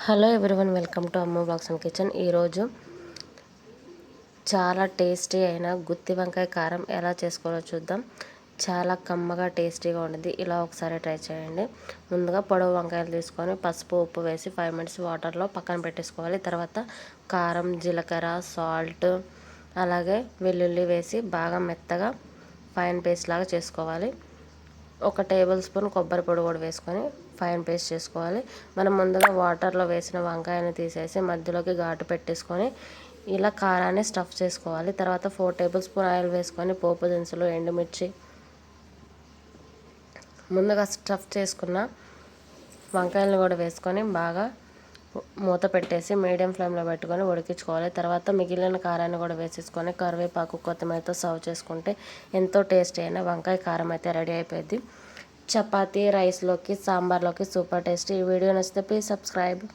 Hello everyone, welcome to అమ్మ blogs and kitchen. ఈరోజు చాలా టేస్టీ అయిన గుత్తి వంకాయ కారం ఎలా చేసుకోవాలో చూద్దాం. చాలా కమ్మగా టేస్టీగా ఉంటుంది. ఇలా ఒకసారి ట్రై చేయండి. ముందుగా పొడవు వంకాయలు తీసుకొని పసుపు ఉప్పు వేసి 5 మినిట్స్ వాటర్లో పక్కన పెట్టేసుకోవాలి. తర్వాత కారం, జీలకర్ర, సాల్ట్, అలాగే వెల్లుల్లి వేసి బాగా మెత్తగా ఫైన్ పేస్ట్ లాగా చేసుకోవాలి. 1 టేబుల్ స్పూన్ కొబ్బరి పొడి కూడా వేసుకొని ఫైన్ పేస్ట్ చేసుకోవాలి. మనం ముందుగా వాటర్లో వేసిన వంకాయను తీసేసి మధ్యలోకి ఘాటు పెట్టేసుకొని ఇలా కారాన్ని స్టఫ్ చేసుకోవాలి. తర్వాత 4 టేబుల్ స్పూన్ ఆయిల్ వేసుకొని పోపు దినుసులు, ఎండుమిర్చి, ముందుగా స్టఫ్ చేసుకున్న వంకాయలను కూడా వేసుకొని బాగా మూత పెట్టేసి మీడియం ఫ్లేమ్లో పెట్టుకొని ఉడికించుకోవాలి. తర్వాత మిగిలిన కారాన్ని కూడా వేసేసుకొని కరివేపాకు, కొత్తిమీరతో సర్వ్ చేసుకుంటే ఎంతో టేస్టీ అయిన వంకాయ కారం అయితే రెడీ అయిపోయింది. చపాతీ, రైస్లోకి, సాంబార్లోకి సూపర్ టేస్టీ. ఈ వీడియో నచ్చితే ప్లీజ్ సబ్స్క్రైబ్.